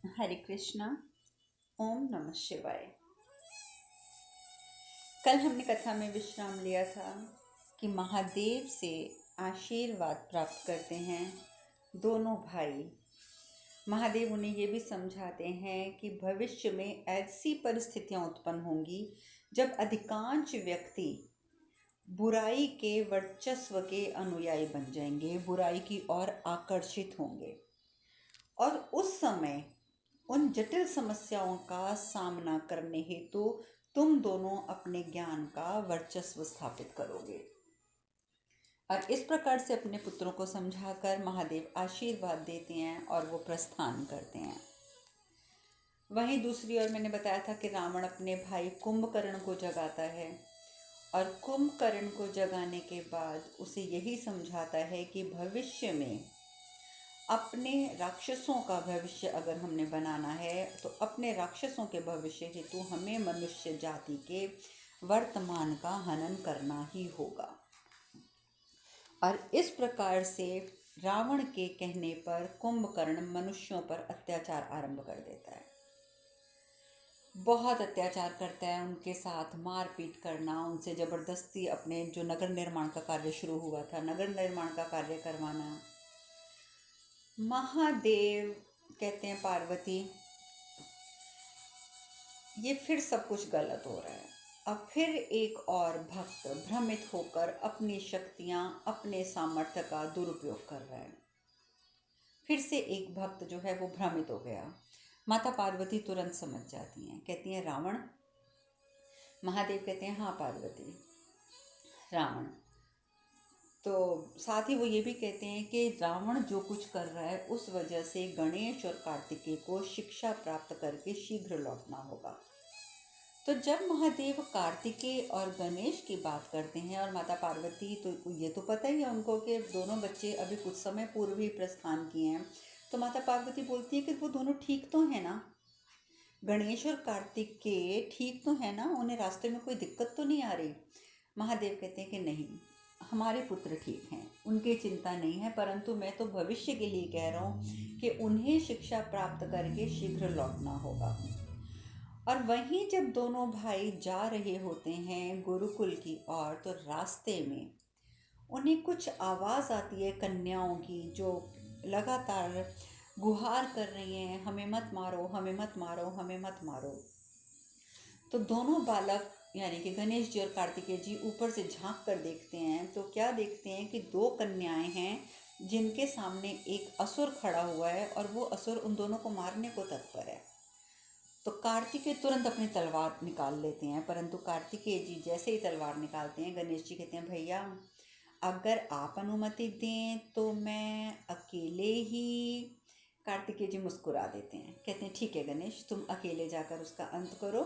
हरे कृष्णा। ओम नमः शिवाय। कल हमने कथा में विश्राम लिया था कि महादेव से आशीर्वाद प्राप्त करते हैं दोनों भाई। महादेव उन्हें ये भी समझाते हैं कि भविष्य में ऐसी परिस्थितियां उत्पन्न होंगी जब अधिकांश व्यक्ति बुराई के वर्चस्व के अनुयायी बन जाएंगे, बुराई की ओर आकर्षित होंगे और उस समय उन जटिल समस्याओं का सामना करने हेतु तुम दोनों अपने ज्ञान का वर्चस्व स्थापित करोगे। और इस प्रकार से अपने पुत्रों को समझाकर महादेव आशीर्वाद देते हैं और वो प्रस्थान करते हैं। वहीं दूसरी ओर मैंने बताया था कि रावण अपने भाई कुंभकर्ण को जगाता है और कुंभकर्ण को जगाने के बाद उसे यही समझाता है कि भविष्य में अपने राक्षसों का भविष्य अगर हमने बनाना है तो अपने राक्षसों के भविष्य हेतु हमें मनुष्य जाति के वर्तमान का हनन करना ही होगा। और इस प्रकार से रावण के कहने पर कुंभकर्ण मनुष्यों पर अत्याचार आरंभ कर देता है। बहुत अत्याचार करता है, उनके साथ मारपीट करना, उनसे ज़बरदस्ती अपने जो नगर निर्माण का कार्य शुरू हुआ था नगर निर्माण का कार्य करवाना। महादेव कहते हैं पार्वती ये फिर सब कुछ गलत हो रहा है। अब फिर एक और भक्त भ्रमित होकर अपनी शक्तियां अपने सामर्थ्य का दुरुपयोग कर रहा है। फिर से एक भक्त जो है वो भ्रमित हो गया। माता पार्वती तुरंत समझ जाती हैं, कहती हैं रावण। महादेव कहते हैं हाँ पार्वती, रावण। तो साथ ही वो ये भी कहते हैं कि रावण जो कुछ कर रहा है उस वजह से गणेश और कार्तिकेय को शिक्षा प्राप्त करके शीघ्र लौटना होगा। तो जब महादेव कार्तिकेय और गणेश की बात करते हैं और माता पार्वती तो ये तो पता ही है उनको कि दोनों बच्चे अभी कुछ समय पूर्व ही प्रस्थान किए हैं, तो माता पार्वती बोलती है कि वो दोनों ठीक तो है ना, गणेश और कार्तिकेय ठीक तो है ना, उन्हें रास्ते में कोई दिक्कत तो नहीं आ रही। महादेव कहते हैं कि नहीं, हमारे पुत्र ठीक हैं, उनकी चिंता नहीं है, परंतु मैं तो भविष्य के लिए कह रहा हूँ कि उन्हें शिक्षा प्राप्त करके शीघ्र लौटना होगा। और वहीं जब दोनों भाई जा रहे होते हैं गुरुकुल की ओर तो रास्ते में उन्हें कुछ आवाज़ आती है कन्याओं की, जो लगातार गुहार कर रही हैं, हमें मत मारो, हमें मत मारो, हमें मत मारो। तो दोनों बालक यानी कि गणेश जी और कार्तिकेय जी ऊपर से झांक कर देखते हैं तो क्या देखते हैं कि दो कन्याएं हैं जिनके सामने एक असुर खड़ा हुआ है और वो असुर उन दोनों को मारने को तत्पर है। तो कार्तिकेय तुरंत अपनी तलवार निकाल लेते हैं, परंतु कार्तिकेय जी जैसे ही तलवार निकालते हैं गणेश जी कहते हैं भैया अगर आप अनुमति दें तो मैं अकेले ही। कार्तिकेय जी मुस्कुरा देते हैं, कहते हैं ठीक है गणेश, तुम अकेले जाकर उसका अंत करो,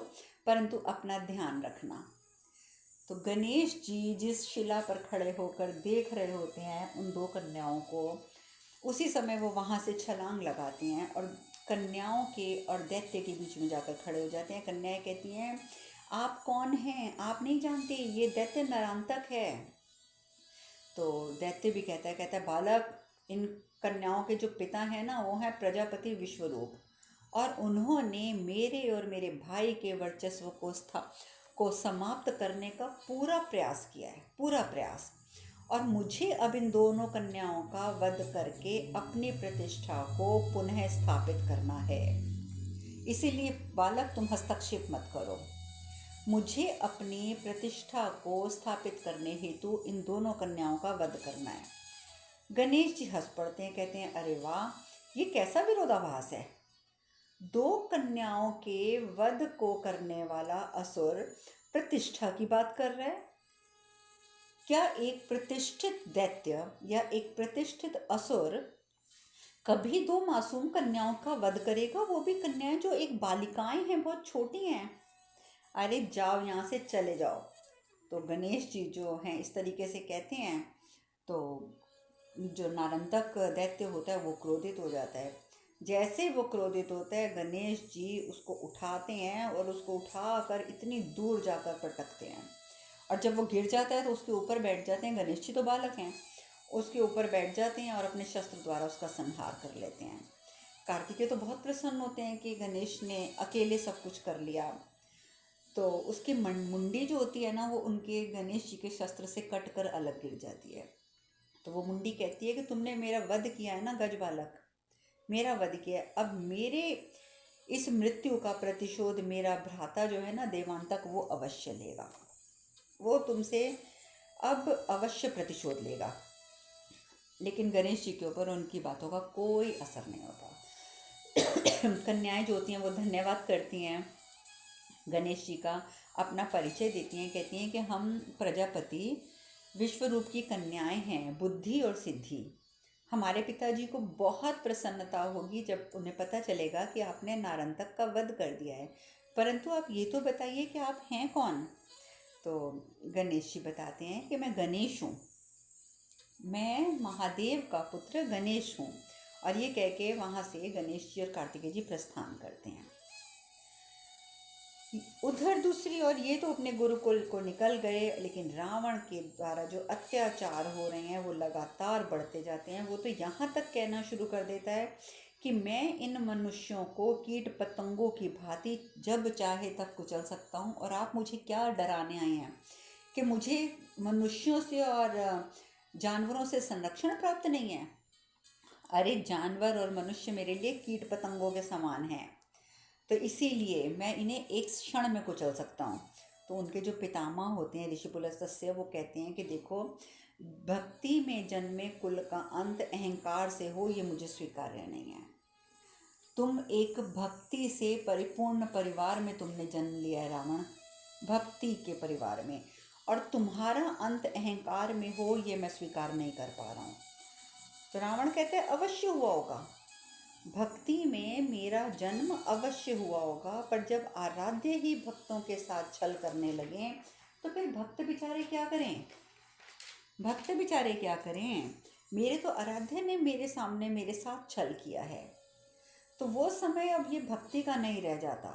परंतु अपना ध्यान रखना। तो गणेश जी जिस शिला पर खड़े होकर देख रहे होते हैं उन दो कन्याओं को, उसी समय वो वहाँ से छलांग लगाते हैं और कन्याओं के और दैत्य के बीच में जाकर खड़े हो जाते हैं। कन्याएं कहती हैं आप कौन हैं, आप नहीं जानते ये दैत्य नरांतक है। तो दैत्य भी कहता है बालक, इन कन्याओं के जो पिता हैं ना वो हैं प्रजापति विश्वरूप, और उन्होंने मेरे और मेरे भाई के वर्चस्व को समाप्त करने का पूरा प्रयास किया है, पूरा प्रयास। और मुझे अब इन दोनों कन्याओं का वध करके अपनी प्रतिष्ठा को पुनः स्थापित करना है। इसीलिए बालक तुम हस्तक्षेप मत करो, मुझे अपनी प्रतिष्ठा को स्थापित करने हेतु इन दोनों कन्याओं का वध करना है। गणेश जी हंस पड़ते हैं, कहते हैं अरे वाह, ये कैसा विरोधाभास है। दो कन्याओं के वध को करने वाला असुर प्रतिष्ठा की बात कर रहा है। क्या एक प्रतिष्ठित दैत्य या एक प्रतिष्ठित असुर कभी दो मासूम कन्याओं का वध करेगा, वो भी कन्याएं जो एक बालिकाएं हैं, बहुत छोटी हैं। अरे जाओ यहाँ से, चले जाओ। तो गणेश जी जो हैं इस तरीके से कहते हैं तो जो नारंतक दैत्य होता है वो क्रोधित हो जाता है। जैसे वो क्रोधित होता है गणेश जी उसको उठाते हैं और उसको उठाकर इतनी दूर जाकर पटकते हैं, और जब वो गिर जाता है तो उसके ऊपर बैठ जाते हैं। गणेश जी तो बालक हैं, उसके ऊपर बैठ जाते हैं और अपने शस्त्र द्वारा उसका संहार कर लेते हैं। कार्तिकेय तो बहुत प्रसन्न होते हैं कि गणेश ने अकेले सब कुछ कर लिया। तो उसकी मुंडी जो होती है ना, वो उनके गणेश जी के शस्त्र से कट कर अलग गिर जाती है। तो वो मुंडी कहती है कि तुमने मेरा वध किया है ना गज बालक, मेरा वध किया है। अब मेरे इस मृत्यु का प्रतिशोध मेरा भ्राता जो है ना देवांतक, वो अवश्य लेगा। वो तुमसे अब अवश्य प्रतिशोध लेगा। लेकिन गणेश जी के ऊपर उनकी बातों का कोई असर नहीं होता। कन्याएं जो होती हैं वो धन्यवाद करती हैं गणेश जी का, अपना परिचय देती हैं, कहती हैं कि हम प्रजापति विश्वरूप की कन्याएं हैं, बुद्धि और सिद्धि। हमारे पिताजी को बहुत प्रसन्नता होगी जब उन्हें पता चलेगा कि आपने नारंतक का वध कर दिया है, परंतु आप ये तो बताइए कि आप हैं कौन। तो गणेश जी बताते हैं कि मैं गणेश हूँ, मैं महादेव का पुत्र गणेश हूँ। और ये कह के वहाँ से गणेश जी और कार्तिकेय जी प्रस्थान करते हैं। उधर दूसरी ओर ये तो अपने गुरुकुल को निकल गए, लेकिन रावण के द्वारा जो अत्याचार हो रहे हैं वो लगातार बढ़ते जाते हैं। वो तो यहाँ तक कहना शुरू कर देता है कि मैं इन मनुष्यों को कीट पतंगों की भांति जब चाहे तब कुचल सकता हूँ, और आप मुझे क्या डराने आए हैं कि मुझे मनुष्यों से और जानवरों से संरक्षण प्राप्त नहीं है। अरे जानवर और मनुष्य मेरे लिए कीट पतंगों के समान हैं, तो इसीलिए मैं इन्हें एक क्षण में कुचल सकता हूँ। तो उनके जो पितामह होते हैं ऋषि पुलस्त्य, वो कहते हैं कि देखो, भक्ति में जन्मे कुल का अंत अहंकार से हो, ये मुझे स्वीकार्य नहीं है। तुम एक भक्ति से परिपूर्ण परिवार में तुमने जन्म लिया है रावण, भक्ति के परिवार में, और तुम्हारा अंत अहंकार में हो, ये मैं स्वीकार नहीं कर पा रहा हूँ। तो रावण कहते हैं अवश्य हुआ होगा, भक्ति में मेरा जन्म अवश्य हुआ होगा, पर जब आराध्य ही भक्तों के साथ छल करने लगे तो फिर भक्त बेचारे क्या करें, भक्त बेचारे क्या करें। मेरे तो आराध्य ने मेरे सामने मेरे साथ छल किया है। तो वो समय अब ये भक्ति का नहीं रह जाता,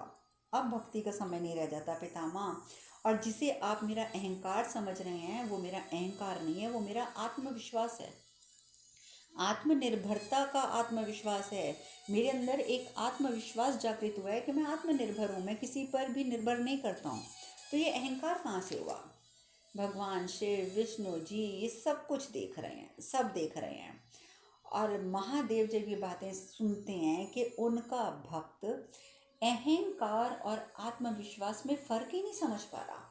अब भक्ति का समय नहीं रह जाता पितामह। और जिसे आप मेरा अहंकार समझ रहे हैं वो मेरा अहंकार नहीं है, वो मेरा आत्मविश्वास है, आत्मनिर्भरता का आत्मविश्वास है। मेरे अंदर एक आत्मविश्वास जागृत हुआ है कि मैं आत्मनिर्भर हूँ, मैं किसी पर भी निर्भर नहीं करता हूँ। तो ये अहंकार कहाँ से हुआ। भगवान शिव विष्णु जी ये सब कुछ देख रहे हैं, सब देख रहे हैं। और महादेव जब ये बातें सुनते हैं कि उनका भक्त अहंकार और आत्मविश्वास में फ़र्क ही नहीं समझ पा रहा,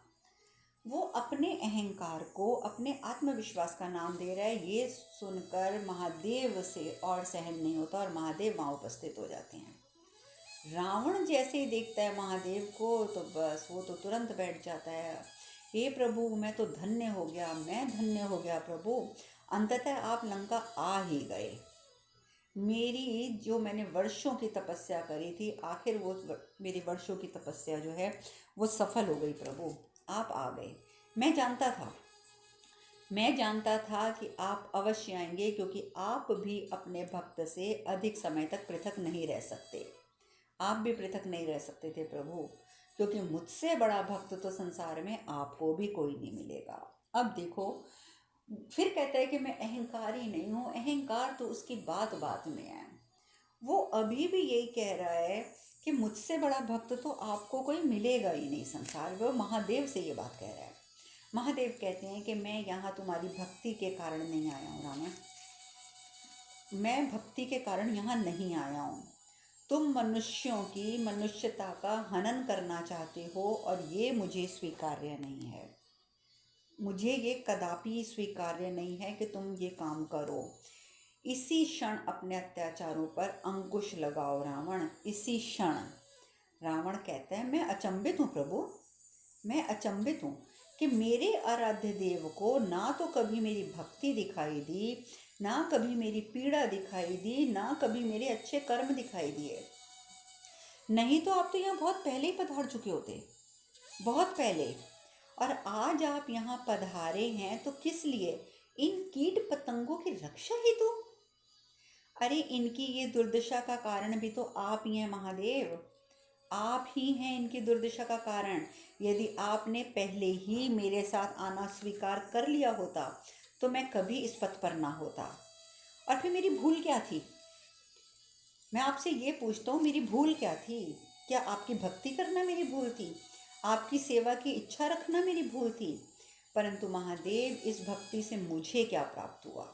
वो अपने अहंकार को अपने आत्मविश्वास का नाम दे रहा है, ये सुनकर महादेव से और सहन नहीं होता और महादेव वहाँ उपस्थित हो जाते हैं। रावण जैसे ही देखता है महादेव को तो बस वो तो तुरंत बैठ जाता है, हे प्रभु मैं तो धन्य हो गया, मैं धन्य हो गया प्रभु, अंततः आप लंका आ ही गए। मेरी जो मैंने वर्षों की तपस्या करी थी, आखिर वो मेरी वर्षों की तपस्या जो है वो सफल हो गई प्रभु, आप आ गए। मैं जानता था कि आप अवश्य आएंगे, क्योंकि आप भी अपने भक्त से अधिक समय तक पृथक नहीं रह सकते, आप भी पृथक नहीं रह सकते थे प्रभु, क्योंकि मुझसे बड़ा भक्त तो संसार में आपको भी कोई नहीं मिलेगा। अब देखो, फिर कहता है कि मैं अहंकारी नहीं हूँ, अहंकार तो उसकी बात बात में है। वो अभी भी यही कह रहा है कि मुझसे बड़ा भक्त तो आपको कोई मिलेगा ही नहीं संसार में। वो महादेव से ये बात कह रहा है। महादेव कहते हैं कि मैं यहाँ तुम्हारी भक्ति के कारण नहीं आया हूँ रावण, मैं भक्ति के कारण यहाँ नहीं आया हूँ। तुम मनुष्यों की मनुष्यता का हनन करना चाहते हो और ये मुझे स्वीकार्य नहीं है, मुझे ये कदापि स्वीकार्य नहीं है कि तुम ये काम करो। इसी क्षण अपने अत्याचारों पर अंकुश लगाओ रावण, इसी क्षण। रावण कहता है मैं अचंभित हूँ प्रभु, मैं अचंभित हूँ कि मेरे आराध्य देव को ना तो कभी मेरी भक्ति दिखाई दी, ना कभी मेरी पीड़ा दिखाई दी, ना कभी मेरे अच्छे कर्म दिखाई दिए। नहीं तो आप तो यहाँ बहुत पहले ही पधार चुके होते, बहुत पहले। और आज आप यहाँ पधारे हैं तो किस लिए, इन कीट पतंगों की रक्षा हेतु। अरे इनकी ये दुर्दशा का कारण भी तो आप ही हैं महादेव, आप ही हैं इनकी दुर्दशा का कारण। यदि आपने पहले ही मेरे साथ आना स्वीकार कर लिया होता तो मैं कभी इस पथ पर ना होता। और फिर मेरी भूल क्या थी, मैं आपसे ये पूछता हूँ, मेरी भूल क्या थी? क्या आपकी भक्ति करना मेरी भूल थी? आपकी सेवा की इच्छा रखना मेरी भूल थी? परंतु महादेव, इस भक्ति से मुझे क्या प्राप्त हुआ?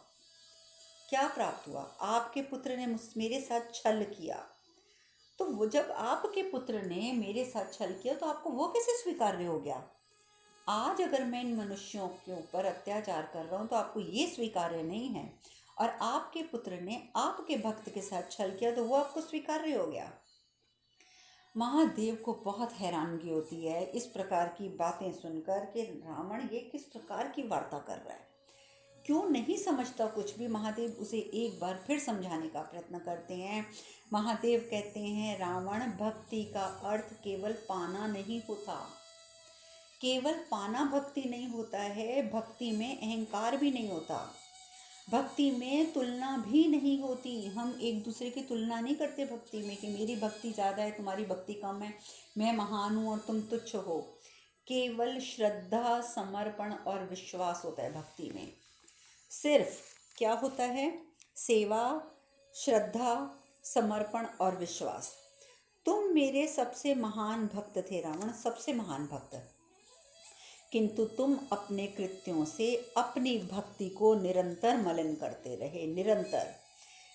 क्या प्राप्त हुआ? आपके पुत्र ने मेरे साथ छल किया। तो वो जब आपके पुत्र ने मेरे साथ छल किया तो आपको वो कैसे स्वीकार्य हो गया? आज अगर मैं इन मनुष्यों के ऊपर अत्याचार कर रहा हूँ तो आपको ये स्वीकार्य नहीं है, और आपके पुत्र ने आपके भक्त के साथ छल किया तो वो आपको स्वीकार्य हो गया। महादेव को बहुत हैरानगी होती है इस प्रकार की बातें सुनकर कि रावण ये किस प्रकार की वार्ता कर रहा है, क्यों नहीं समझता कुछ भी। महादेव उसे एक बार फिर समझाने का प्रयत्न करते हैं। महादेव कहते हैं, रावण, भक्ति का अर्थ केवल पाना नहीं होता। केवल पाना भक्ति नहीं होता है, भक्ति में अहंकार भी नहीं होता, भक्ति में तुलना भी नहीं होती। हम एक दूसरे की तुलना नहीं करते भक्ति में कि मेरी भक्ति ज़्यादा है, तुम्हारी भक्ति कम है, मैं महान हूँ और तुम तुच्छ हो। केवल श्रद्धा, समर्पण और विश्वास होता है भक्ति में। सिर्फ क्या होता है? सेवा, श्रद्धा, समर्पण और विश्वास। तुम मेरे सबसे महान भक्त थे रावण, सबसे महान भक्त, किंतु तुम अपने कृत्यों से अपनी भक्ति को निरंतर मलिन करते रहे, निरंतर।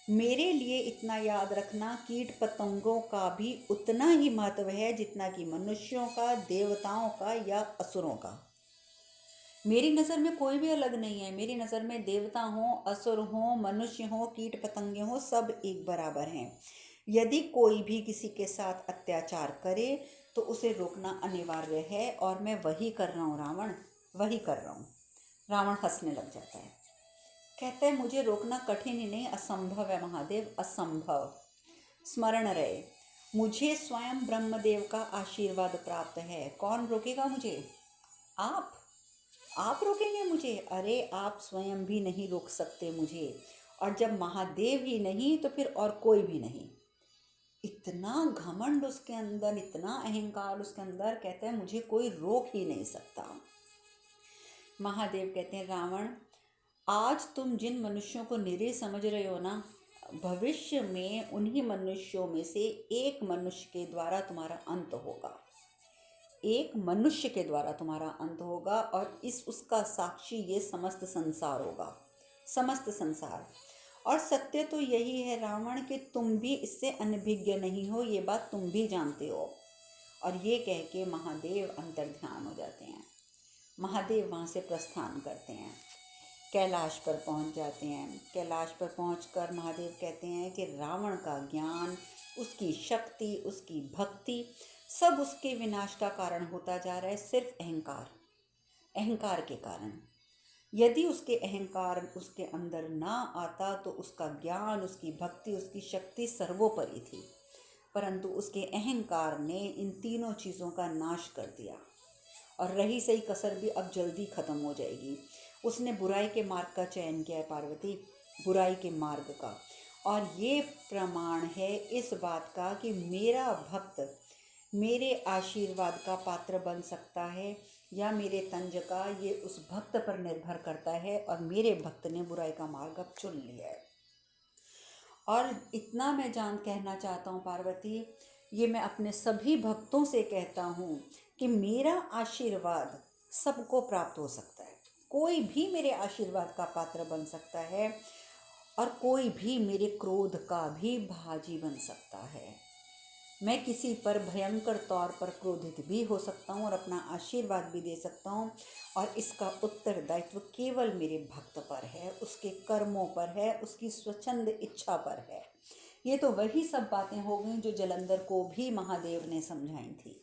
मेरे लिए इतना याद रखना, कीट पतंगों का भी उतना ही महत्व है जितना कि मनुष्यों का, देवताओं का या असुरों का। मेरी नज़र में कोई भी अलग नहीं है। मेरी नज़र में देवता हों, असुर हों, मनुष्य हों, कीट पतंगे हों, सब एक बराबर हैं। यदि कोई भी किसी के साथ अत्याचार करे तो उसे रोकना अनिवार्य है, और मैं वही कर रहा हूँ रावण, वही कर रहा हूँ। रावण हंसने लग जाता है, कहता है, मुझे रोकना कठिन ही नहीं, असंभव है महादेव, असंभव। स्मरण रहे, मुझे स्वयं ब्रह्मदेव का आशीर्वाद प्राप्त है। कौन रोकेगा मुझे? आप रोकेंगे मुझे? अरे आप स्वयं भी नहीं रोक सकते मुझे, और जब महादेव ही नहीं तो फिर और कोई भी नहीं। इतना घमंड उसके अंदर, इतना अहंकार उसके अंदर, कहते हैं मुझे कोई रोक ही नहीं सकता। महादेव कहते हैं, रावण, आज तुम जिन मनुष्यों को निरीह समझ रहे हो ना, भविष्य में उन्हीं मनुष्यों में से एक मनुष्य के द्वारा तुम्हारा अंत होगा। एक मनुष्य के द्वारा तुम्हारा अंत होगा, और इस उसका साक्षी ये समस्त संसार होगा, समस्त संसार। और सत्य तो यही है रावण कि तुम भी इससे अनभिज्ञ नहीं हो, ये बात तुम भी जानते हो। और ये कह के महादेव अंतर्ध्यान हो जाते हैं। महादेव वहाँ से प्रस्थान करते हैं, कैलाश पर पहुँच जाते हैं। कैलाश पर पहुँचकर महादेव कहते हैं कि रावण का ज्ञान, उसकी शक्ति, उसकी भक्ति, सब उसके विनाश का कारण होता जा रहा है, सिर्फ अहंकार, अहंकार के कारण। यदि उसके अहंकार उसके अंदर ना आता तो उसका ज्ञान, उसकी भक्ति, उसकी शक्ति सर्वोपरि थी, परंतु उसके अहंकार ने इन तीनों चीज़ों का नाश कर दिया। और रही सही कसर भी अब जल्दी ख़त्म हो जाएगी। उसने बुराई के मार्ग का चयन किया है पार्वती, बुराई के मार्ग का। और ये प्रमाण है इस बात का कि मेरा भक्त मेरे आशीर्वाद का पात्र बन सकता है या मेरे तंज का, ये उस भक्त पर निर्भर करता है। और मेरे भक्त ने बुराई का मार्ग अब चुन लिया है। और इतना मैं कहना चाहता हूँ पार्वती, ये मैं अपने सभी भक्तों से कहता हूँ कि मेरा आशीर्वाद सबको प्राप्त हो सकता है। कोई भी मेरे आशीर्वाद का पात्र बन सकता है, और कोई भी मेरे क्रोध का भी भाजी बन सकता है। मैं किसी पर भयंकर तौर पर क्रोधित भी हो सकता हूँ और अपना आशीर्वाद भी दे सकता हूँ, और इसका उत्तरदायित्व केवल मेरे भक्त पर है, उसके कर्मों पर है, उसकी स्वच्छंद इच्छा पर है। ये तो वही सब बातें हो गई जो जलंधर को भी महादेव ने समझाई थी,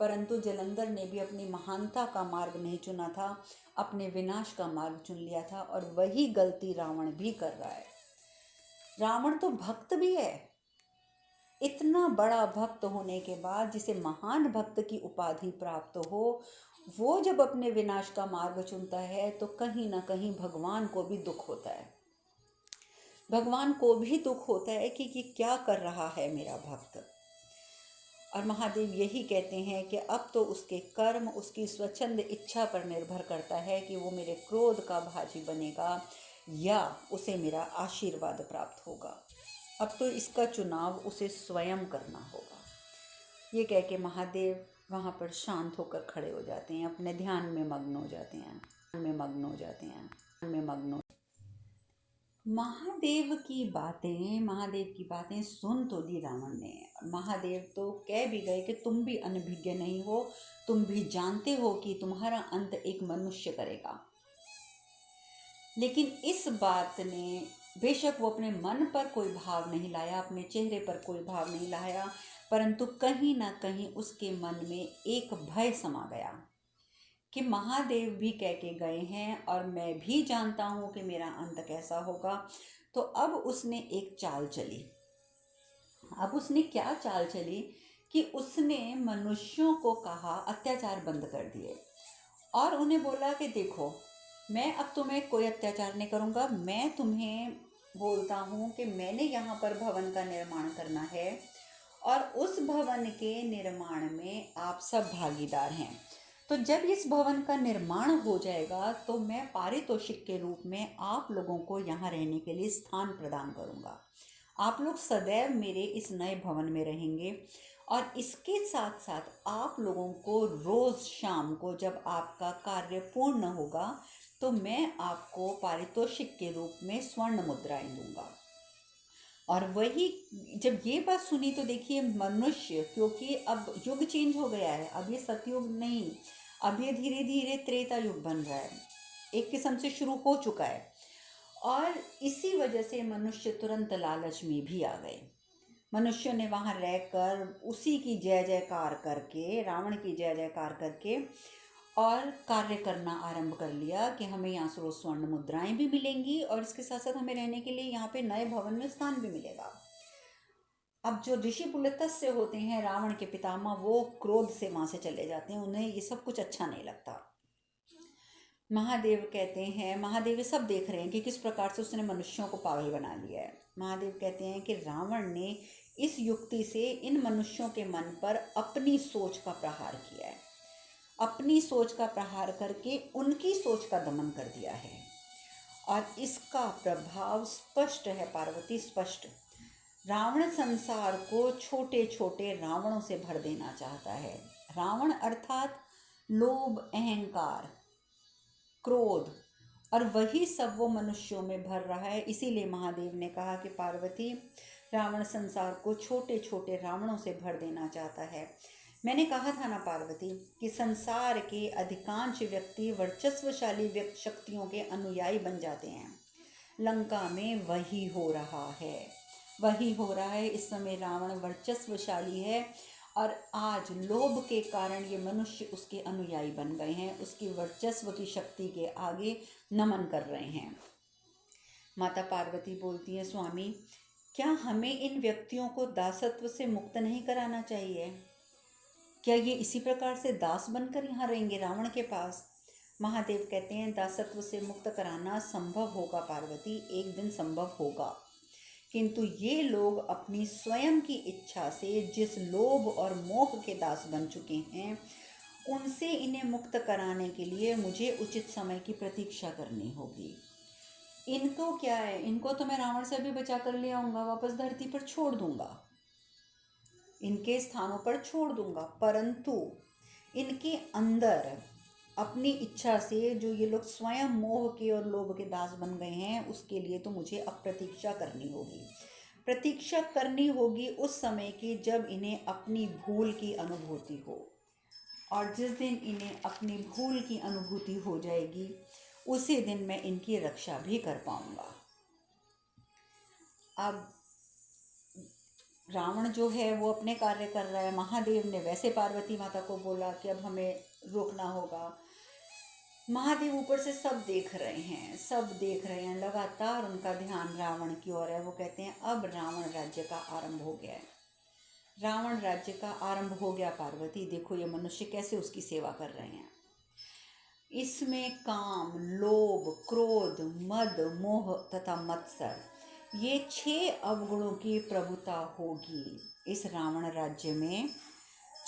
परंतु जलंधर ने भी अपनी महानता का मार्ग नहीं चुना था, अपने विनाश का मार्ग चुन लिया था। और वही गलती रावण भी कर रहा है। रावण तो भक्त भी है, इतना बड़ा भक्त होने के बाद, जिसे महान भक्त की उपाधि प्राप्त हो, वो जब अपने विनाश का मार्ग चुनता है तो कहीं ना कहीं भगवान को भी दुख होता है। भगवान को भी दुख होता है कि क्या कर रहा है मेरा भक्त। और महादेव यही कहते हैं कि अब तो उसके कर्म, उसकी स्वच्छंद इच्छा पर निर्भर करता है कि वो मेरे क्रोध का भाजी बनेगा या उसे मेरा आशीर्वाद प्राप्त होगा। अब तो इसका चुनाव उसे स्वयं करना होगा। ये कह के महादेव वहाँ पर शांत होकर खड़े हो जाते हैं, अपने ध्यान में मग्न हो जाते हैं, महादेव की बातें सुन तो ली रावण ने। महादेव तो कह भी गए कि तुम भी अनभिज्ञ नहीं हो, तुम भी जानते हो कि तुम्हारा अंत एक मनुष्य करेगा। लेकिन इस बात ने बेशक वो अपने मन पर कोई भाव नहीं लाया, अपने चेहरे पर कोई भाव नहीं लाया, परंतु कहीं ना कहीं उसके मन में एक भय समा गया कि महादेव भी कह के गए हैं और मैं भी जानता हूँ कि मेरा अंत कैसा होगा। तो अब उसने एक चाल चली। अब उसने क्या चाल चली कि उसने मनुष्यों को कहा अत्याचार बंद कर दिए और उन्हें बोला कि देखो, मैं अब तुम्हें कोई अत्याचार नहीं करूँगा, मैं तुम्हें बोलता हूँ कि मैंने यहाँ पर भवन का निर्माण करना है और उस भवन के निर्माण में आप सब भागीदार हैं। तो जब इस भवन का निर्माण हो जाएगा तो मैं पारितोषिक के रूप में आप लोगों को यहाँ रहने के लिए स्थान प्रदान करूँगा। आप लोग सदैव मेरे इस नए भवन में रहेंगे और इसके साथ साथ आप लोगों को रोज़ शाम को जब आपका कार्य पूर्ण होगा तो मैं आपको पारितोषिक के रूप में स्वर्ण मुद्राएं दूंगा। और वही जब ये बात सुनी तो देखिए मनुष्य, क्योंकि अब युग चेंज हो गया है, अब ये सतयुग नहीं, अब ये धीरे धीरे त्रेता युग बन रहा है, एक किस्म से शुरू हो चुका है। और इसी वजह से मनुष्य तुरंत लालच में भी आ गए। मनुष्य ने वहाँ रहकर उसी की जय जयकार करके, रावण की जय जयकार करके और कार्य करना आरंभ कर लिया कि हमें यहाँ से रोज स्वर्ण मुद्राएं भी मिलेंगी और इसके साथ साथ हमें रहने के लिए यहाँ पे नए भवन में स्थान भी मिलेगा। अब जो ऋषि पुलत्स्य होते हैं, रावण के पितामह, वो क्रोध से वहाँ से चले जाते हैं, उन्हें ये सब कुछ अच्छा नहीं लगता। महादेव कहते हैं, महादेव ये सब देख रहे हैं कि किस प्रकार से उसने मनुष्यों को पागल बना लिया है। महादेव कहते हैं कि रावण ने इस युक्ति से इन मनुष्यों के मन पर अपनी सोच का प्रहार किया है, अपनी सोच का प्रहार करके उनकी सोच का दमन कर दिया है। और इसका प्रभाव स्पष्ट है पार्वती, स्पष्ट। रावण संसार को छोटे छोटे रावणों से भर देना चाहता है। रावण अर्थात लोभ, अहंकार, क्रोध, और वही सब वो मनुष्यों में भर रहा है। इसीलिए महादेव ने कहा कि पार्वती, रावण संसार को छोटे छोटे रावणों से भर देना चाहता है। मैंने कहा था ना पार्वती कि संसार के अधिकांश व्यक्ति वर्चस्वशाली व्यक्ति शक्तियों के अनुयायी बन जाते हैं। लंका में वही हो रहा है, वही हो रहा है। इस समय रावण वर्चस्वशाली है और आज लोभ के कारण ये मनुष्य उसके अनुयायी बन गए हैं, उसकी वर्चस्व की शक्ति के आगे नमन कर रहे हैं। माता पार्वती बोलती है, स्वामी, क्या हमें इन व्यक्तियों को दासत्व से मुक्त नहीं कराना चाहिए? क्या ये इसी प्रकार से दास बनकर यहाँ रहेंगे रावण के पास? महादेव कहते हैं, दासत्व से मुक्त कराना संभव होगा पार्वती, एक दिन संभव होगा, किंतु ये लोग अपनी स्वयं की इच्छा से जिस लोभ और मोह के दास बन चुके हैं, उनसे इन्हें मुक्त कराने के लिए मुझे उचित समय की प्रतीक्षा करनी होगी। इनको क्या है, इनको तो मैं रावण से भी बचा कर ले आऊँगा, वापस धरती पर छोड़ दूंगा, इनके स्थानों पर छोड़ दूंगा, परंतु इनके अंदर अपनी इच्छा से जो ये लोग स्वयं मोह के और लोभ के दास बन गए हैं, उसके लिए तो मुझे अब प्रतीक्षा करनी होगी। प्रतीक्षा करनी होगी उस समय की जब इन्हें अपनी भूल की अनुभूति हो, और जिस दिन इन्हें अपनी भूल की अनुभूति हो जाएगी उसी दिन मैं इनकी रक्षा भी कर पाऊंगा। अब रावण जो है वो अपने कार्य कर रहा है। महादेव ने वैसे पार्वती माता को बोला कि अब हमें रोकना होगा। महादेव ऊपर से सब देख रहे हैं, सब देख रहे हैं, लगातार उनका ध्यान रावण की ओर है। वो कहते हैं अब रावण राज्य का आरंभ हो गया है, रावण राज्य का आरंभ हो गया पार्वती, देखो ये मनुष्य कैसे उसकी सेवा कर रहे हैं। इसमें काम, लोभ, क्रोध, मद, मोह तथा मत्सर, ये 6 अवगुणों की प्रभुता होगी। इस रावण राज्य में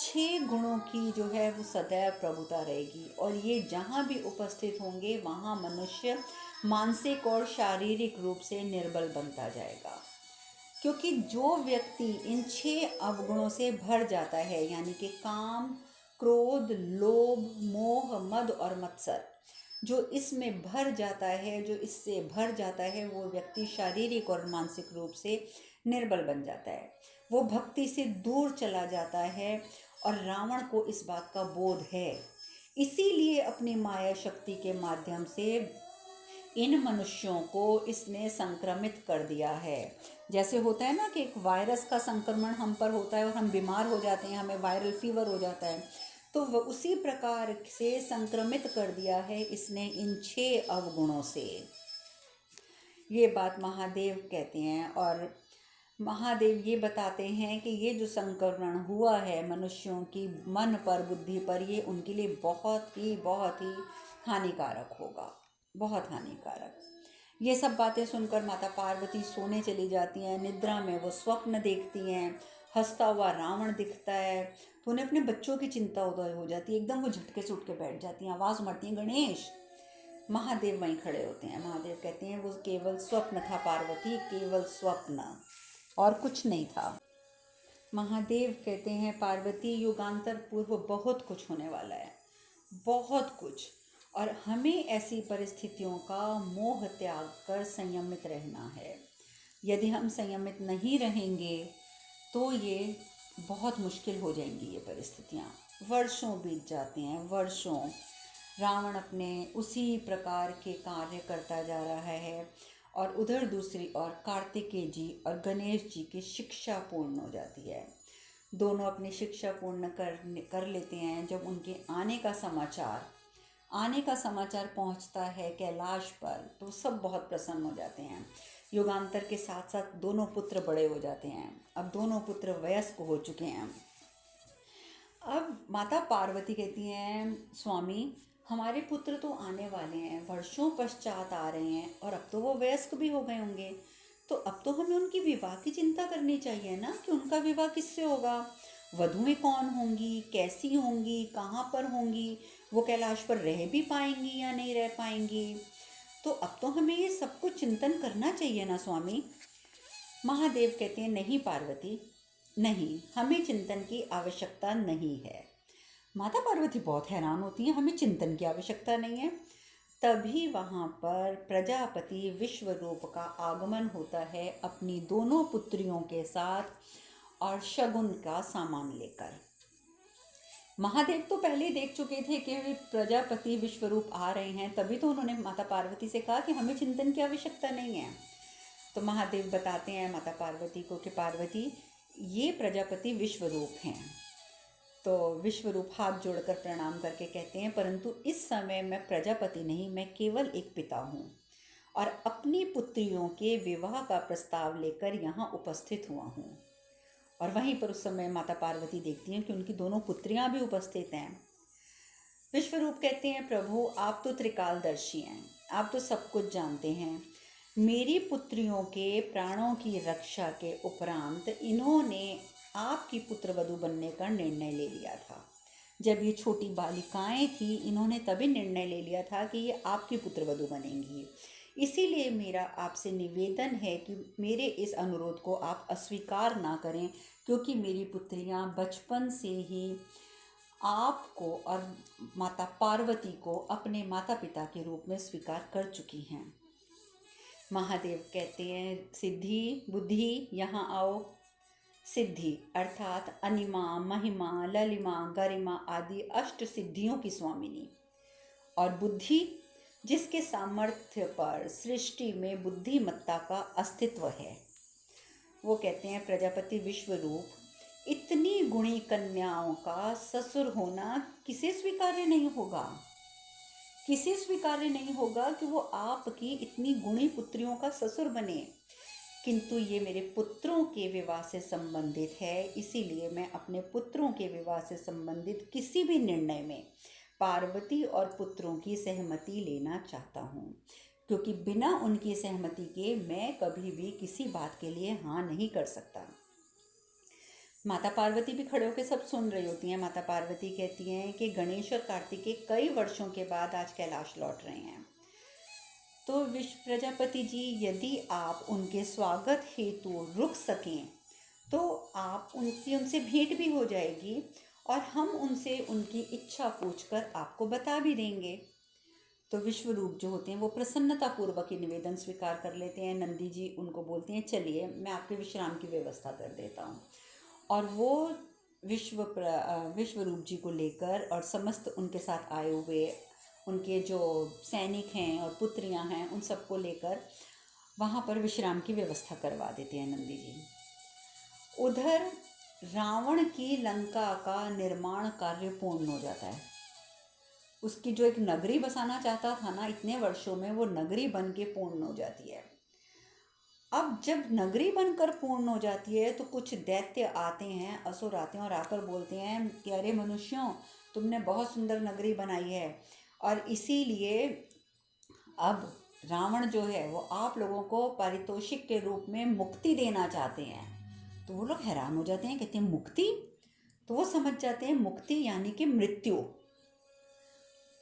6 गुणों की जो है वो सदैव प्रभुता रहेगी, और ये जहाँ भी उपस्थित होंगे वहाँ मनुष्य मानसिक और शारीरिक रूप से निर्बल बनता जाएगा। क्योंकि जो व्यक्ति इन 6 अवगुणों से भर जाता है, यानी कि काम, क्रोध, लोभ, मोह, मद और मत्सर, जो इसमें भर जाता है, जो इससे भर जाता है, वो व्यक्ति शारीरिक और मानसिक रूप से निर्बल बन जाता है। वो भक्ति से दूर चला जाता है और रावण को इस बात का बोध है। इसीलिए अपनी माया शक्ति के माध्यम से इन मनुष्यों को इसने संक्रमित कर दिया है। जैसे होता है ना कि एक वायरस का संक्रमण हम पर होता है और हम बीमार हो जाते हैं, हमें वायरल फीवर हो जाता है, तो वह उसी प्रकार से संक्रमित कर दिया है इसने इन 6 अवगुणों से। ये बात महादेव कहते हैं और महादेव ये बताते हैं कि ये जो संक्रमण हुआ है मनुष्यों की मन पर, बुद्धि पर, ये उनके लिए बहुत ही हानिकारक होगा, बहुत हानिकारक। ये सब बातें सुनकर माता पार्वती सोने चली जाती हैं। निद्रा में वो स्वप्न देखती हैं, हंसता हुआ रावण दिखता है, तो उन्हें अपने बच्चों की चिंता उदय हो जाती है। एकदम वो झटके से उठ के बैठ जाती हैं, आवाज़ मारती हैं, गणेश। महादेव वहीं खड़े होते हैं। महादेव कहते हैं वो केवल स्वप्न था पार्वती, केवल स्वप्न, और कुछ नहीं था। महादेव कहते हैं पार्वती, युगांतर पूर्व बहुत कुछ होने वाला है, बहुत कुछ, और हमें ऐसी परिस्थितियों का मोह त्याग कर संयमित रहना है। यदि हम संयमित नहीं रहेंगे तो ये बहुत मुश्किल हो जाएंगी ये परिस्थितियाँ। वर्षों बीत जाते हैं, वर्षों। रावण अपने उसी प्रकार के कार्य करता जा रहा है और उधर दूसरी ओर कार्तिकेय जी और गणेश जी की शिक्षा पूर्ण हो जाती है। दोनों अपनी शिक्षा पूर्ण कर लेते हैं। जब उनके आने का समाचार पहुंचता है कैलाश पर, तो सब बहुत प्रसन्न हो जाते हैं। युगांतर के साथ साथ दोनों पुत्र बड़े हो जाते हैं। अब दोनों पुत्र वयस्क हो चुके हैं। अब माता पार्वती कहती हैं, स्वामी हमारे पुत्र तो आने वाले हैं, वर्षों पश्चात आ रहे हैं, और अब तो वो वयस्क भी हो गए होंगे, तो अब तो हमें उनकी विवाह की चिंता करनी चाहिए ना, कि उनका विवाह किससे होगा, वधुएं कौन होंगी, कैसी होंगी, कहाँ पर होंगी, वो कैलाश पर रह भी पाएंगी या नहीं रह पाएंगी, तो अब तो हमें ये सब कुछ चिंतन करना चाहिए ना स्वामी। महादेव कहते हैं, नहीं पार्वती, नहीं, हमें चिंतन की आवश्यकता नहीं है। माता पार्वती बहुत हैरान होती हैं, हमें चिंतन की आवश्यकता नहीं है। तभी वहाँ पर प्रजापति विश्वरूप का आगमन होता है अपनी दोनों पुत्रियों के साथ और शगुन का सामान लेकर। महादेव तो पहले ही देख चुके थे कि प्रजापति विश्वरूप आ रहे हैं, तभी तो उन्होंने माता पार्वती से कहा कि हमें चिंतन की आवश्यकता नहीं है। तो महादेव बताते हैं माता पार्वती को कि पार्वती, ये प्रजापति विश्वरूप हैं। तो विश्वरूप हाथ जोड़कर प्रणाम करके कहते हैं, परंतु इस समय मैं प्रजापति नहीं, मैं केवल एक पिता हूँ और अपनी पुत्रियों के विवाह का प्रस्ताव लेकर यहाँ उपस्थित हुआ हूँ। और वहीं पर उस समय माता पार्वती देखती हैं कि उनकी दोनों पुत्रियाँ भी उपस्थित हैं। विश्वरूप कहते हैं, प्रभु आप तो त्रिकालदर्शी हैं, आप तो सब कुछ जानते हैं। मेरी पुत्रियों के प्राणों की रक्षा के उपरांत इन्होंने आपकी पुत्रवधू बनने का निर्णय ले लिया था। जब ये छोटी बालिकाएं थी, इन्होंने तभी निर्णय ले लिया था कि ये आपकी पुत्रवधू बनेंगी। इसीलिए मेरा आपसे निवेदन है कि मेरे इस अनुरोध को आप अस्वीकार ना करें, क्योंकि मेरी पुत्रियां बचपन से ही आपको और माता पार्वती को अपने माता पिता के रूप में स्वीकार कर चुकी हैं। महादेव कहते हैं, सिद्धि बुद्धि यहाँ आओ। सिद्धि अर्थात अनिमा, महिमा, ललिमा, गरिमा आदि अष्ट सिद्धियों की स्वामिनी, और बुद्धि जिसके सामर्थ्य पर सृष्टि में बुद्धिमत्ता का अस्तित्व है। वो कहते हैं, प्रजापति विश्वरूप, इतनी गुणी कन्याओं का ससुर होना किसे स्वीकार्य नहीं होगा, किसे स्वीकार्य नहीं होगा कि वो आपकी इतनी गुणी पुत्रियों का ससुर बने। किंतु ये मेरे पुत्रों के विवाह से संबंधित है, इसीलिए मैं अपने पुत्रों के विवाह से संबंधित किसी भी निर्णय में पार्वती और पुत्रों की सहमति लेना चाहता हूँ, क्योंकि बिना उनकी सहमति के मैं कभी भी किसी बात के लिए हाँ नहीं कर सकता। माता पार्वती भी खड़े होकर सब सुन रही होती हैं। माता पार्वती कहती हैं कि गणेश और कार्तिकेय कई वर्षों के बाद आज कैलाश लौट रहे हैं, तो विश्व प्रजापति जी, यदि आप उनके स्वागत हेतु रुक सकें तो आप उनसे भेंट भी हो जाएगी और हम उनसे उनकी इच्छा पूछकर आपको बता भी देंगे। तो विश्वरूप जो होते हैं वो प्रसन्नतापूर्वक ही निवेदन स्वीकार कर लेते हैं। नंदी जी उनको बोलते हैं, चलिए मैं आपके विश्राम की व्यवस्था कर देता हूँ। और वो विश्वरूप जी को लेकर और समस्त उनके साथ आए हुए उनके जो सैनिक हैं और पुत्रियां हैं उन सबको लेकर वहाँ पर विश्राम की व्यवस्था करवा देते हैं नंदी जी। उधर रावण की लंका का निर्माण कार्य पूर्ण हो जाता है। उसकी जो एक नगरी बसाना चाहता था ना, इतने वर्षों में वो नगरी बन के पूर्ण हो जाती है। अब जब नगरी बनकर पूर्ण हो जाती है तो कुछ दैत्य आते हैं, असुर आते हैं और आकर बोलते हैं कि अरे मनुष्यों, तुमने बहुत सुंदर नगरी बनाई है और इसीलिए अब रावण जो है वो आप लोगों को पारितोषिक के रूप में मुक्ति देना चाहते हैं। तो वो लोग हैरान हो जाते हैं, कहते हैं मुक्ति? तो वो समझ जाते हैं मुक्ति यानी कि मृत्यु।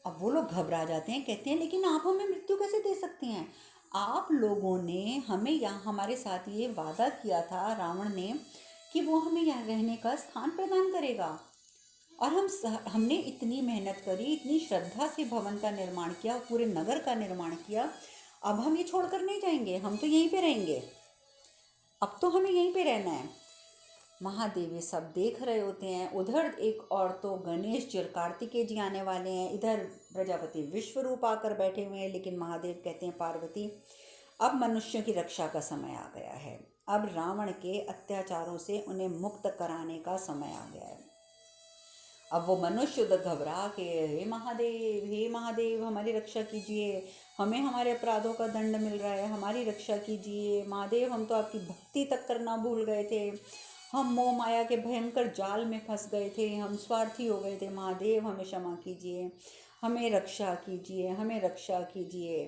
अब वो लोग घबरा जाते हैं, कहते हैं लेकिन आप हमें मृत्यु कैसे दे सकते हैं? आप लोगों ने हमें यहाँ हमारे साथ ये वादा किया था रावण ने कि वो हमें यहाँ रहने का स्थान प्रदान करेगा और हमने इतनी मेहनत करी, इतनी श्रद्धा से भवन का निर्माण किया, पूरे नगर का निर्माण किया। अब हम ये छोड़कर नहीं जाएंगे, हम तो यहीं पे रहेंगे, अब तो हमें यहीं पे रहना है। महादेव ये सब देख रहे होते हैं। उधर एक और तो गणेश जी और कार्तिकेय जी आने वाले हैं, इधर प्रजापति विश्वरूप आकर बैठे हुए हैं। लेकिन महादेव कहते हैं, पार्वती अब मनुष्यों की रक्षा का समय आ गया है, अब रावण के अत्याचारों से उन्हें मुक्त कराने का समय आ गया है। अब वो मनुष्य उधर घबरा के, हे महादेव हमारी रक्षा कीजिए, हमें हमारे अपराधों का दंड मिल रहा है, हमारी रक्षा कीजिए महादेव, हम तो आपकी भक्ति तक करना भूल गए थे, हम मोह माया के भयंकर जाल में फंस गए थे, हम स्वार्थी हो गए थे, महादेव हमें क्षमा कीजिए, हमें रक्षा कीजिए, हमें रक्षा कीजिए।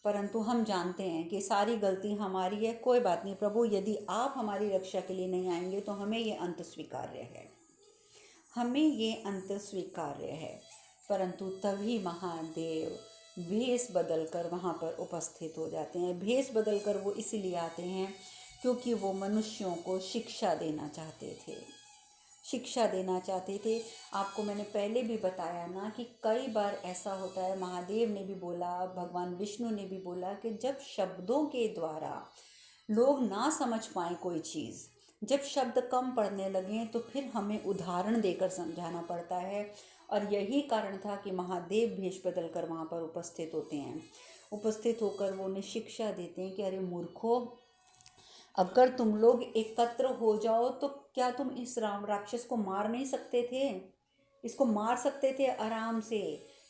परंतु हम जानते हैं कि सारी गलती हमारी है। कोई बात नहीं प्रभु, यदि आप हमारी रक्षा के लिए नहीं आएंगे तो हमें ये अंत स्वीकार्य है, हमें ये अंत स्वीकार्य है। परंतु तभी महादेव भेष बदलकर वहाँ पर उपस्थित हो जाते हैं। भेष बदलकर वो इसलिए आते हैं क्योंकि वो मनुष्यों को शिक्षा देना चाहते थे, शिक्षा देना चाहते थे। आपको मैंने पहले भी बताया ना कि कई बार ऐसा होता है, महादेव ने भी बोला, भगवान विष्णु ने भी बोला कि जब शब्दों के द्वारा लोग ना समझ पाए कोई चीज़, जब शब्द कम पढ़ने लगें तो फिर हमें उदाहरण देकर समझाना पड़ता है। और यही कारण था कि महादेव भेष बदल कर वहाँ पर उपस्थित होते हैं। उपस्थित होकर वो उन्हें शिक्षा देते हैं कि अरे मूर्खों, अगर तुम लोग एकत्र हो जाओ तो क्या तुम इस राक्षस को मार नहीं सकते थे? इसको मार सकते थे आराम से।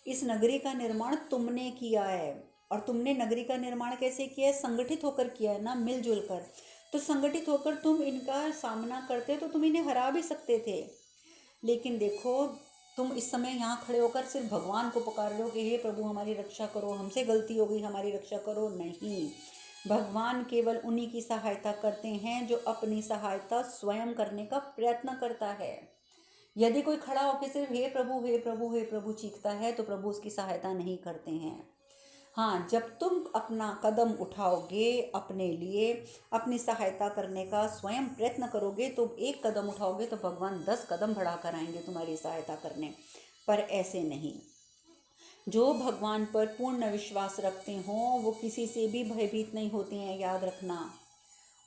इस नगरी का निर्माण तुमने किया है, और तुमने नगरी का निर्माण कैसे किया है? संगठित होकर किया है ना, मिलजुल कर। तो संगठित होकर तुम इनका सामना करते तो तुम इन्हें हरा भी सकते थे। लेकिन देखो, तुम इस समय यहाँ खड़े होकर सिर्फ भगवान को पुकार रहे हो कि हे प्रभु हमारी रक्षा करो, हमसे गलती हो गई, हमारी रक्षा करो। नहीं, भगवान केवल उन्हीं की सहायता करते हैं जो अपनी सहायता स्वयं करने का प्रयत्न करता है। यदि कोई खड़ा होकर सिर्फ हे प्रभु हे प्रभु हे प्रभु चीखता है तो प्रभु उसकी सहायता नहीं करते हैं। हाँ, जब तुम अपना कदम उठाओगे, अपने लिए अपनी सहायता करने का स्वयं प्रयत्न करोगे, तो एक कदम उठाओगे तो भगवान 10 कदम बढ़ा कर आएंगे तुम्हारी सहायता करने। पर ऐसे नहीं, जो भगवान पर पूर्ण विश्वास रखते हों वो किसी से भी भयभीत नहीं होते हैं। याद रखना,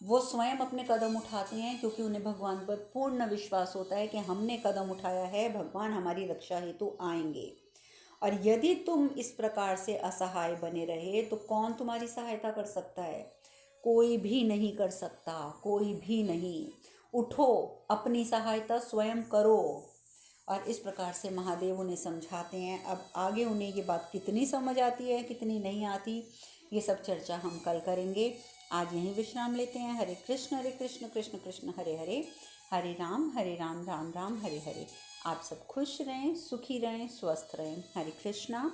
वो स्वयं अपने कदम उठाते हैं क्योंकि उन्हें भगवान पर पूर्ण विश्वास होता है कि हमने कदम उठाया है, भगवान हमारी रक्षा हेतु आएंगे। और यदि तुम इस प्रकार से असहाय बने रहे तो कौन तुम्हारी सहायता कर सकता है? कोई भी नहीं कर सकता, कोई भी नहीं। उठो, अपनी सहायता स्वयं करो। और इस प्रकार से महादेव उन्हें समझाते हैं। अब आगे उन्हें ये बात कितनी समझ आती है, कितनी नहीं आती, ये सब चर्चा हम कल करेंगे। आज यहीं विश्राम लेते हैं। हरे कृष्ण कृष्ण कृष्ण हरे हरे, हरे राम राम राम हरे हरे। आप सब खुश रहें, सुखी रहें, स्वस्थ रहें। हरे कृष्णा।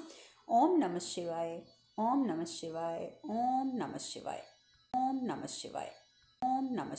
ओम नमः शिवाय, ओम नमः शिवाय, ओम नमः शिवाय, ओम नमः शिवाय, ओम नमः